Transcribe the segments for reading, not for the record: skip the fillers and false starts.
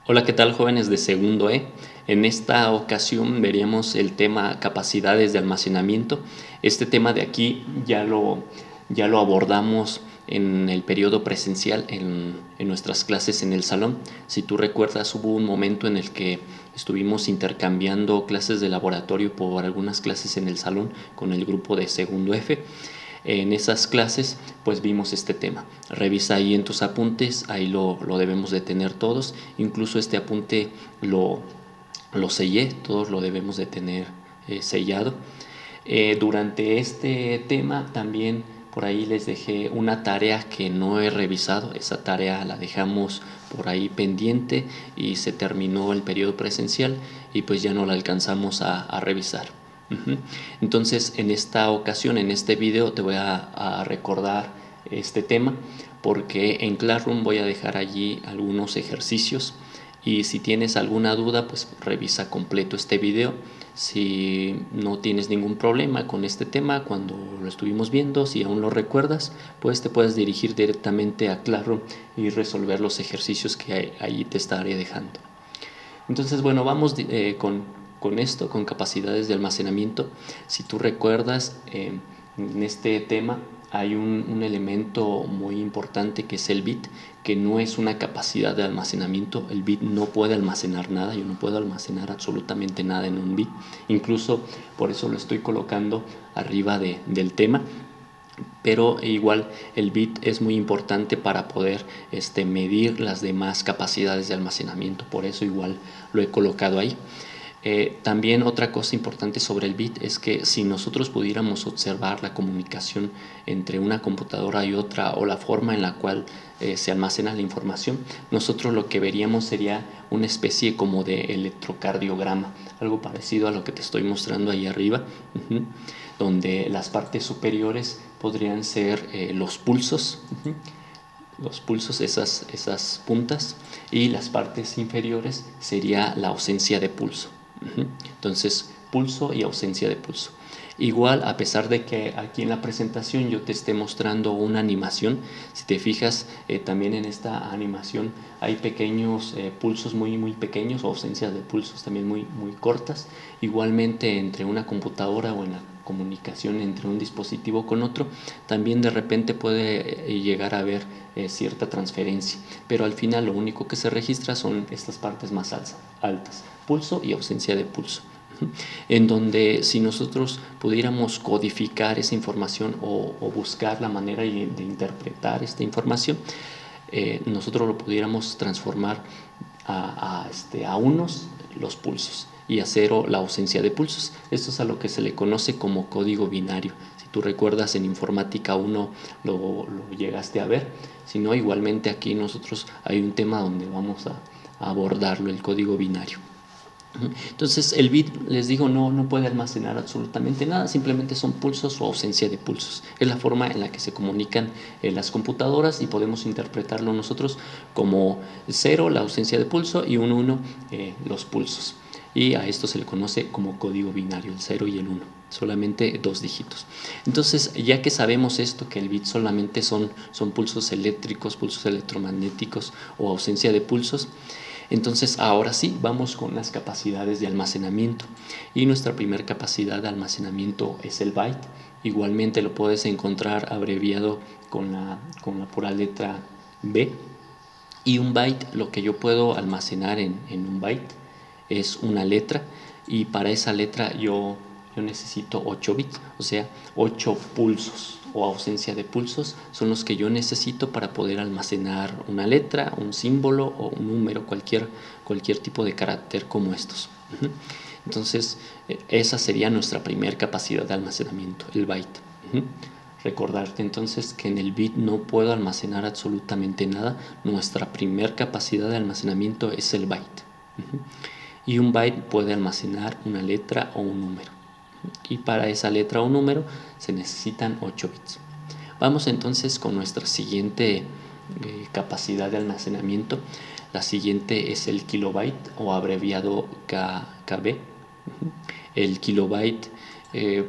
Hola, ¿qué tal, jóvenes de segundo E? En esta ocasión veremos el tema capacidades de almacenamiento. Este tema de aquí ya lo abordamos en el periodo presencial en nuestras clases en el salón. Si tú recuerdas, hubo un momento en el que estuvimos intercambiando clases de laboratorio por algunas clases en el salón con el grupo de segundo F. En esas clases pues vimos este tema. Revisa ahí en tus apuntes, ahí lo debemos de tener todos. Incluso este apunte lo sellé, todos lo debemos de tener sellado. Durante este tema también por ahí les dejé una tarea que no he revisado. Esa tarea la dejamos por ahí pendiente y se terminó el periodo presencial y pues ya no la alcanzamos a revisar. Entonces, en esta ocasión, en este video, te voy a recordar este tema porque en Classroom voy a dejar allí algunos ejercicios y si tienes alguna duda, pues revisa completo este video. Si no tienes ningún problema con este tema cuando lo estuvimos viendo, si aún lo recuerdas, pues te puedes dirigir directamente a Classroom y resolver los ejercicios que ahí te estaré dejando. Entonces, bueno, vamos con esto, con capacidades de almacenamiento. Si tú recuerdas, en este tema hay un elemento muy importante que es el bit, que no es una capacidad de almacenamiento. El bit no puede almacenar nada, yo no puedo almacenar absolutamente nada en un bit. Incluso por eso lo estoy colocando arriba del tema. Pero igual el bit es muy importante para poder medir las demás capacidades de almacenamiento, por eso igual lo he colocado ahí. También otra cosa importante sobre el bit es que si nosotros pudiéramos observar la comunicación entre una computadora y otra o la forma en la cual se almacena la información, nosotros lo que veríamos sería una especie como de electrocardiograma, algo parecido a lo que te estoy mostrando ahí arriba, donde las partes superiores podrían ser los pulsos, esas puntas, y las partes inferiores sería la ausencia de pulso. Entonces, pulso y ausencia de pulso. Igual, a pesar de que aquí en la presentación yo te esté mostrando una animación, si te fijas, también en esta animación hay pequeños pulsos muy pequeños o ausencias de pulsos también muy cortas. Igualmente, entre una computadora o en la comunicación entre un dispositivo con otro, también de repente puede llegar a haber cierta transferencia, pero al final lo único que se registra son estas partes más altas, pulso y ausencia de pulso, en donde si nosotros pudiéramos codificar esa información o buscar la manera de interpretar esta información, nosotros lo pudiéramos transformar a unos los pulsos y a cero la ausencia de pulsos. Esto es a lo que se le conoce como código binario. Si tú recuerdas, en informática 1 lo llegaste a ver, si no, igualmente aquí nosotros hay un tema donde vamos a abordarlo, el código binario. Entonces el bit, les digo, no puede almacenar absolutamente nada, simplemente son pulsos o ausencia de pulsos. Es la forma en la que se comunican las computadoras y podemos interpretarlo nosotros como 0 la ausencia de pulso y un 1 los pulsos. Y a esto se le conoce como código binario, el 0 y el 1, solamente dos dígitos. Entonces, ya que sabemos esto, que el bit solamente son pulsos eléctricos, pulsos electromagnéticos o ausencia de pulsos, entonces ahora sí, vamos con las capacidades de almacenamiento. Y nuestra primera capacidad de almacenamiento es el byte. Igualmente lo puedes encontrar abreviado con la pura letra B. Y un byte, lo que yo puedo almacenar en un byte es una letra, y para esa letra yo necesito 8 bits, o sea, 8 pulsos o ausencia de pulsos son los que yo necesito para poder almacenar una letra, un símbolo o un número, cualquier tipo de carácter como estos. Entonces, esa sería nuestra primera capacidad de almacenamiento, el byte. Recordarte entonces que en el bit no puedo almacenar absolutamente nada. Nuestra primera capacidad de almacenamiento es el byte. Y un byte puede almacenar una letra o un número. Y para esa letra o número se necesitan 8 bits. Vamos entonces con nuestra siguiente capacidad de almacenamiento. La siguiente es el kilobyte, o abreviado KB. El kilobyte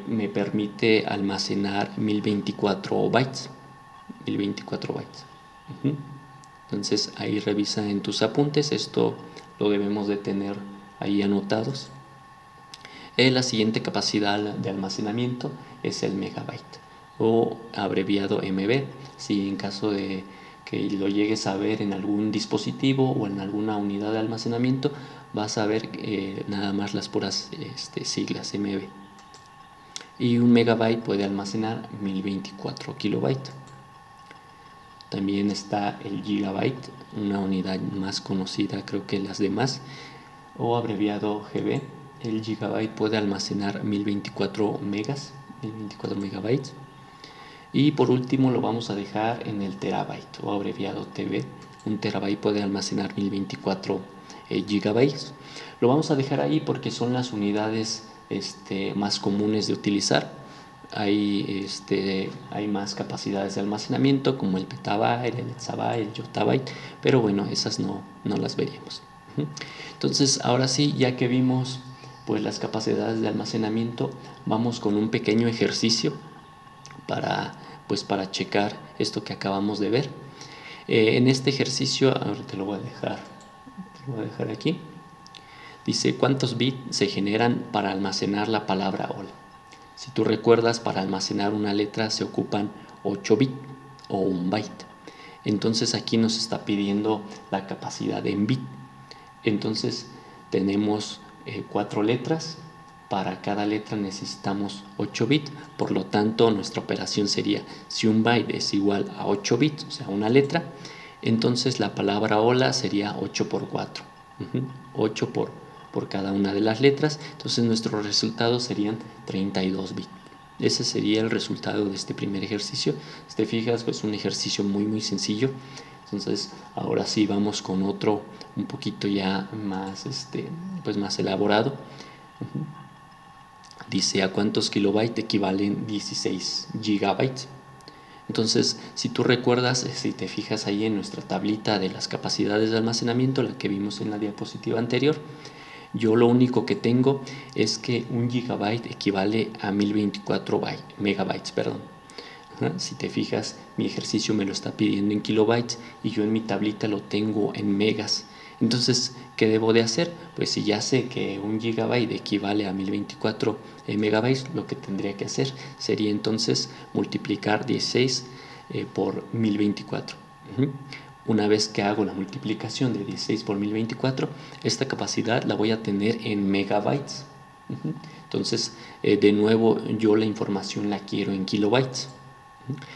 me permite almacenar 1024 bytes. 1024 bytes. Entonces ahí revisa en tus apuntes, esto lo debemos de tener ahí anotados. La siguiente capacidad de almacenamiento es el megabyte o abreviado MB. Si en caso de que lo llegues a ver en algún dispositivo o en alguna unidad de almacenamiento, vas a ver nada más las puras siglas MB. Y un megabyte puede almacenar 1024 kilobytes. También está el gigabyte, una unidad más conocida creo que las demás, o abreviado GB. El gigabyte puede almacenar 1024 megas, 1024 megabytes. Y por último lo vamos a dejar en el terabyte o abreviado TB. Un terabyte puede almacenar 1024 gigabytes. Lo vamos a dejar ahí porque son las unidades más comunes de utilizar. Hay más capacidades de almacenamiento como el petabyte, el exabyte, el yottabyte, pero bueno, esas no las veríamos. Entonces ahora sí, ya que vimos pues las capacidades de almacenamiento, vamos con un pequeño ejercicio para checar esto que acabamos de ver. En este ejercicio, ahora te lo voy a dejar aquí. Dice, ¿cuántos bits se generan para almacenar la palabra hola? Si tú recuerdas, para almacenar una letra se ocupan 8 bits o 1 byte. Entonces aquí nos está pidiendo la capacidad en bit. Entonces tenemos 4 letras. Para cada letra necesitamos 8 bits. Por lo tanto, nuestra operación sería, si un byte es igual a 8 bits, o sea, una letra, entonces la palabra hola sería 8 por 4. 8 por cada una de las letras. Entonces nuestros resultados serían 32 bits. Ese sería el resultado de este primer ejercicio. Si te fijas, pues un ejercicio muy sencillo. Entonces ahora sí vamos con otro un poquito ya más, más elaborado. Dice, ¿a cuántos kilobytes equivalen 16 gigabytes? Entonces, si tú recuerdas, si te fijas ahí en nuestra tablita de las capacidades de almacenamiento, la que vimos en la diapositiva anterior, yo lo único que tengo es que un gigabyte equivale a 1024 megabytes, perdón. Si te fijas, mi ejercicio me lo está pidiendo en kilobytes y yo en mi tablita lo tengo en megas. Entonces, ¿qué debo de hacer? Pues si ya sé que un gigabyte equivale a 1024 megabytes, lo que tendría que hacer sería entonces multiplicar 16 por 1024. Una vez que hago la multiplicación de 16 por 1024, esta capacidad la voy a tener en megabytes. Entonces, de nuevo, yo la información la quiero en kilobytes.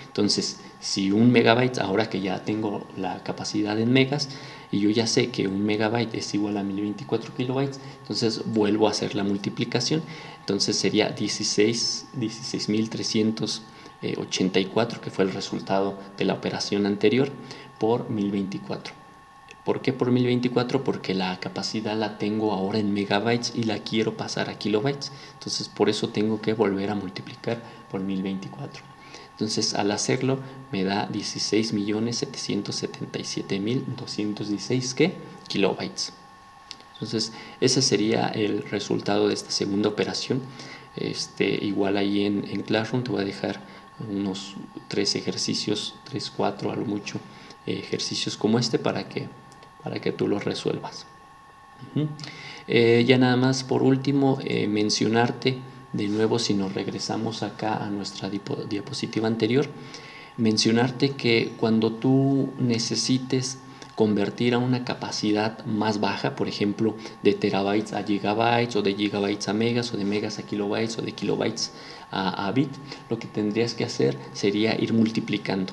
Entonces, si un megabyte, ahora que ya tengo la capacidad en megas, y yo ya sé que un megabyte es igual a 1024 kilobytes, entonces vuelvo a hacer la multiplicación. Entonces sería 16.384, que fue el resultado de la operación anterior, por 1024. ¿Por qué por 1024? Porque la capacidad la tengo ahora en megabytes y la quiero pasar a kilobytes. Entonces por eso tengo que volver a multiplicar por 1024. Entonces al hacerlo me da 16.777.216 kilobytes. Entonces ese sería el resultado de esta segunda operación. Igual ahí en Classroom te voy a dejar unos 3 ejercicios, 3, 4 a lo mucho, ejercicios como este para que tú los resuelvas. Ya nada más por último mencionarte de nuevo, si nos regresamos acá a nuestra diapositiva anterior, mencionarte que cuando tú necesites convertir a una capacidad más baja, por ejemplo, de terabytes a gigabytes, o de gigabytes a megas, o de megas a kilobytes, o de kilobytes a bit, lo que tendrías que hacer sería ir multiplicando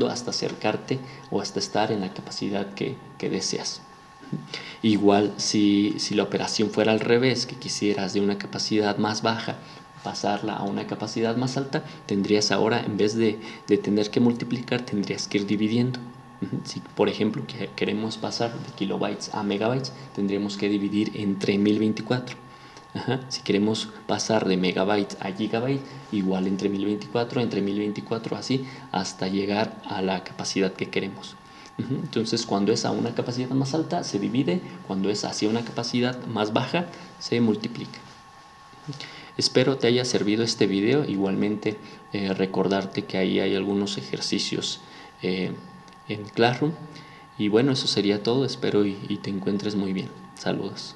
hasta acercarte o hasta estar en la capacidad que deseas. Igual si la operación fuera al revés, que quisieras de una capacidad más baja pasarla a una capacidad más alta, tendrías ahora, en vez de tener que multiplicar, tendrías que ir dividiendo. Si por ejemplo queremos pasar de kilobytes a megabytes, tendríamos que dividir entre 1024. Si queremos pasar de megabyte a gigabyte, igual entre 1024, así hasta llegar a la capacidad que queremos. Entonces cuando es a una capacidad más alta se divide, cuando es hacia una capacidad más baja se multiplica. Espero te haya servido este video. Igualmente recordarte que ahí hay algunos ejercicios en Classroom. Y bueno, eso sería todo, espero y te encuentres muy bien. Saludos.